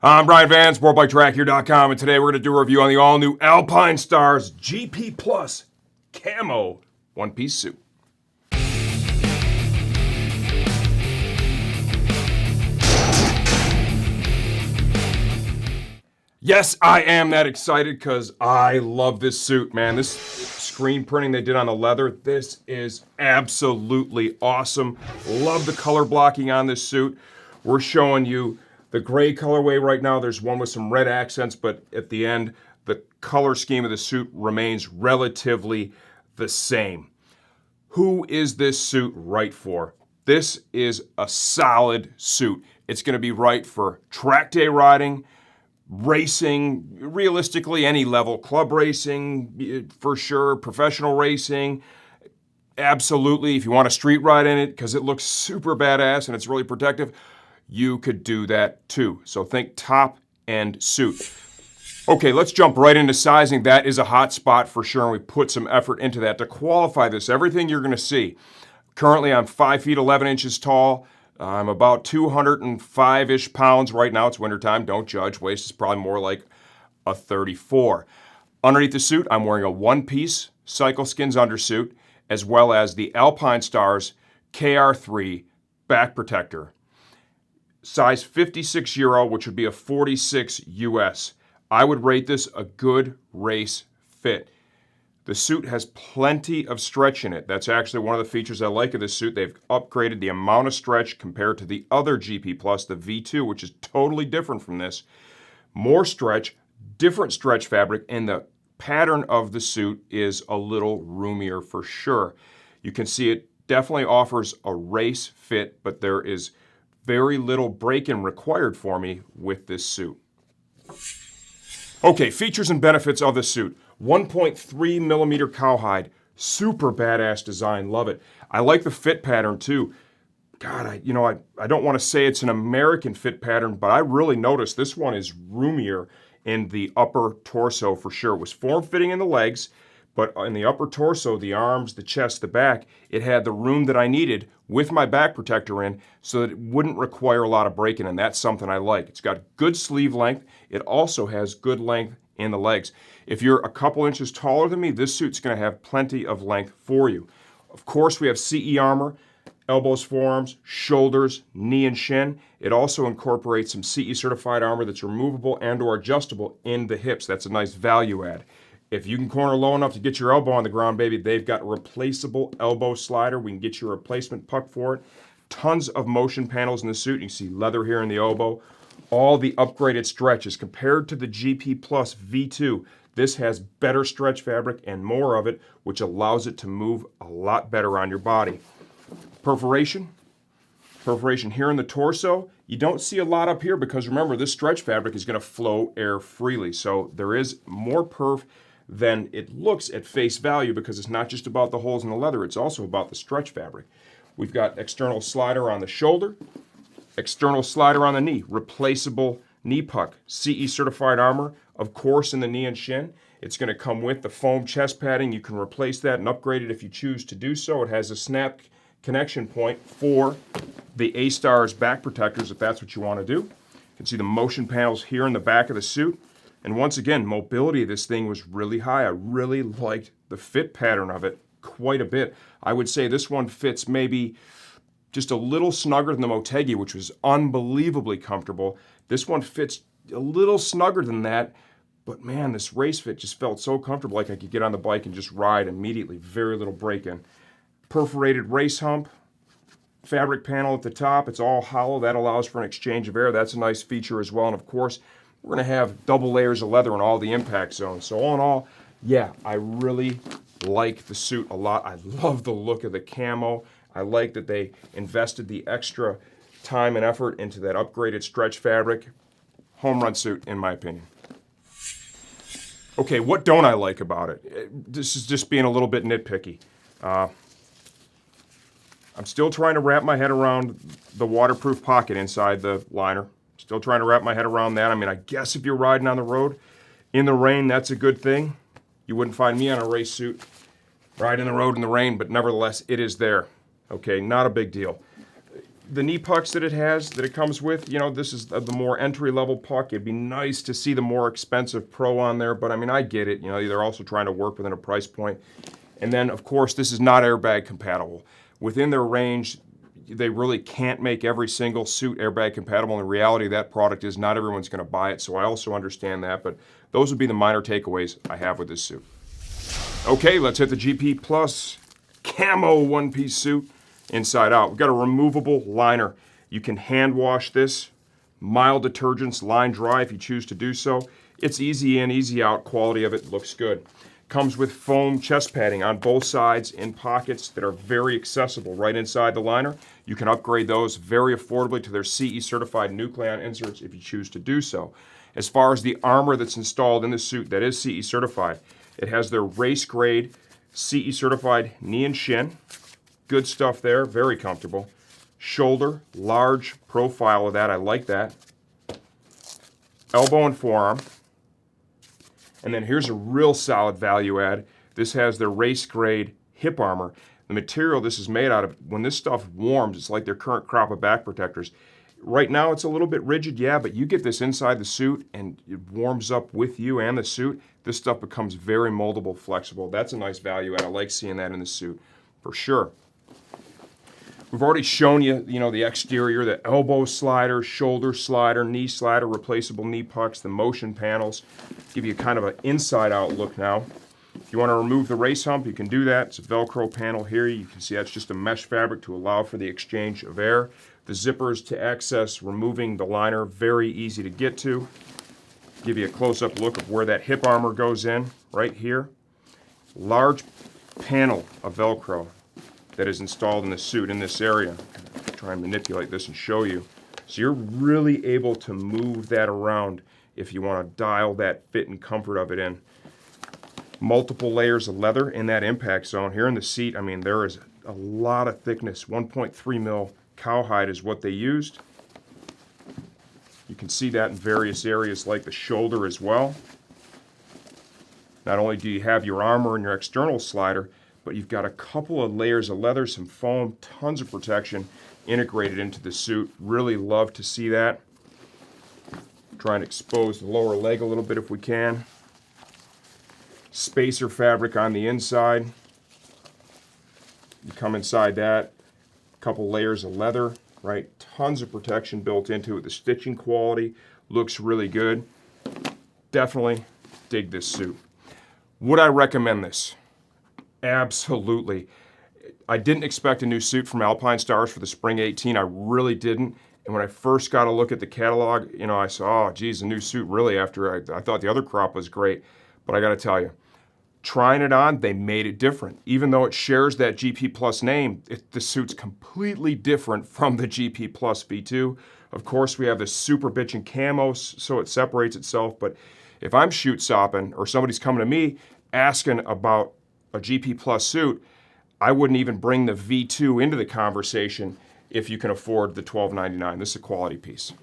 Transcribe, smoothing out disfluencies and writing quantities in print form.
I'm Brian Van, SportbikeTrackHere.com, and today we're going to do a review on the all-new Alpinestars GP Plus Camo one-piece suit. Yes, I am that excited because I love this suit, man. This screen printing they did on the leather, this is absolutely awesome. Love the color blocking on this suit. We're showing you the gray colorway right now. There's one with some red accents, but at the end, the color scheme of the suit remains relatively the same. Who is this suit right for? This is a solid suit. It's going to be right for track day riding, racing, realistically any level, club racing for sure, professional racing, absolutely. If you want to street ride in it because it looks super badass and it's really protective, you could do that too. So think top end suit. Okay, let's jump right into sizing. That is a hot spot for sure, and we put some effort into that. To qualify this, everything you're going to see. Currently, I'm 5 feet 11 inches tall. I'm about 205-ish pounds right now. It's wintertime. Don't judge. Waist is probably more like a 34. Underneath the suit, I'm wearing a one-piece Cycle Skins undersuit, as well as the Alpinestars KR3 back protector. Size 56 Euro, which would be a 46 US. I would rate this a good race fit. The suit has plenty of stretch in it. That's actually one of the features I like of this suit. They've upgraded the amount of stretch compared to the other GP Plus, the V2, which is totally different from this. More stretch, different stretch fabric, and the pattern of the suit is a little roomier for sure. You can see it definitely offers a race fit, but there is very little break-in required for me with this suit. Okay, features and benefits of the suit. 1.3 millimeter cowhide, super badass design, love it. I like the fit pattern too. God, I don't want to say it's an American fit pattern, but I really noticed this one is roomier in the upper torso for sure. It was form-fitting in the legs, but in the upper torso, the arms, the chest, the back, it had the room that I needed with my back protector in so that it wouldn't require a lot of break-in, and that's something I like. It's got good sleeve length. It also has good length in the legs. If you're a couple inches taller than me, this suit's going to have plenty of length for you. Of course, we have CE armor, elbows, forearms, shoulders, knee, and shin. It also incorporates some CE certified armor that's removable and or adjustable in the hips. That's a nice value add. If you can corner low enough to get your elbow on the ground, baby, they've got a replaceable elbow slider. We can get you a replacement puck for it. Tons of motion panels in the suit. You can see leather here in the elbow. All the upgraded stretches compared to the GP Plus V2. This has better stretch fabric and more of it, which allows it to move a lot better on your body. Perforation here in the torso. You don't see a lot up here because remember, this stretch fabric is going to flow air freely. So there is more perf than it looks at face value because it's not just about the holes in the leather, it's also about the stretch fabric. We've got external slider on the shoulder, external slider on the knee, replaceable knee puck, CE certified armor, of course, in the knee and shin. It's going to come with the foam chest padding. You can replace that and upgrade it if you choose to do so. It has a snap connection point for the A-Stars back protectors if that's what you want to do. You can see the motion panels here in the back of the suit. And once again, mobility of this thing was really high. I really liked the fit pattern of it quite a bit. I would say this one fits maybe just a little snugger than the Motegi, which was unbelievably comfortable. This one fits a little snugger than that, but man, this race fit just felt so comfortable, like I could get on the bike and just ride immediately. Very little break-in. Perforated race hump, fabric panel at the top. It's all hollow. That allows for an exchange of air. That's a nice feature as well. And of course, we're going to have double layers of leather in all the impact zones. So all in all, yeah, I really like the suit a lot. I love the look of the camo. I like that they invested the extra time and effort into that upgraded stretch fabric. Home run suit, in my opinion. Okay, what don't I like about it? This is just being a little bit nitpicky. I'm still trying to wrap my head around the waterproof pocket inside the liner. Still trying to wrap my head around that. I mean, I guess if you're riding on the road in the rain, that's a good thing. You wouldn't find me on a race suit riding the road in the rain, but nevertheless, it is there. Okay, not a big deal. the knee pucks that it comes with, you know, this is the more entry-level puck. It'd be nice to see the more expensive Pro on there, but I mean, I get it. You know, they're also trying to work within a price point. And then, of course, this is not airbag compatible. Within their range, they really can't make every single suit airbag compatible. In reality, that product is not everyone's going to buy it, so I also understand that, but those would be the minor takeaways I have with this suit. Okay, let's hit the GP Plus Camo one-piece suit inside out. We've got a removable liner. You can hand wash this, mild detergents, line dry if you choose to do so. It's easy in, easy out. Quality of it looks good. Comes with foam chest padding on both sides in pockets that are very accessible right inside the liner. You can upgrade those very affordably to their CE certified nucleon inserts if you choose to do so. As far as the armor that's installed in the suit that is CE certified, it has their race grade CE certified knee and shin. Good stuff there, very comfortable. Shoulder, large profile of that, I like that. Elbow and forearm. And then here's a real solid value add. This has their race grade hip armor. The material this is made out of, when this stuff warms, it's like their current crop of back protectors. Right now it's a little bit rigid, yeah, but you get this inside the suit and it warms up with you and the suit. This stuff becomes very moldable, flexible. That's a nice value add. I like seeing that in the suit for sure. We've already shown you, the exterior, the elbow slider, shoulder slider, knee slider, replaceable knee pucks, the motion panels. Give you kind of an inside-out look now. If you want to remove the race hump, you can do that. It's a Velcro panel here. You can see that's just a mesh fabric to allow for the exchange of air. The zippers to access removing the liner, very easy to get to. Give you a close-up look of where that hip armor goes in, right here. Large panel of Velcro that is installed in the suit in this area. Try and manipulate this and show you. So you're really able to move that around if you want to dial that fit and comfort of it in. Multiple layers of leather in that impact zone. Here in the seat, I mean, there is a lot of thickness. 1.3 mil cowhide is what they used. You can see that in various areas like the shoulder as well. Not only do you have your armor and your external slider, but you've got a couple of layers of leather, some foam, tons of protection integrated into the suit. Really love to see that. Try and expose the lower leg a little bit if we can. Spacer fabric on the inside. You come inside that, a couple layers of leather, right? Tons of protection built into it. The stitching quality looks really good. Definitely dig this suit. Would I recommend this? Absolutely. I didn't expect a new suit from Alpinestars for the Spring 18. I really didn't. And when I first got a look at the catalog, I saw, oh, geez, a new suit really after I thought the other crop was great. But I got to tell you, trying it on, they made it different. Even though it shares that GP Plus name, the suit's completely different from the GP Plus V2. Of course, we have this super bitchin' camo, so it separates itself. But if I'm shoot sopping or somebody's coming to me asking about a GP Plus suit, I wouldn't even bring the V2 into the conversation if you can afford the $12.99. This is a quality piece.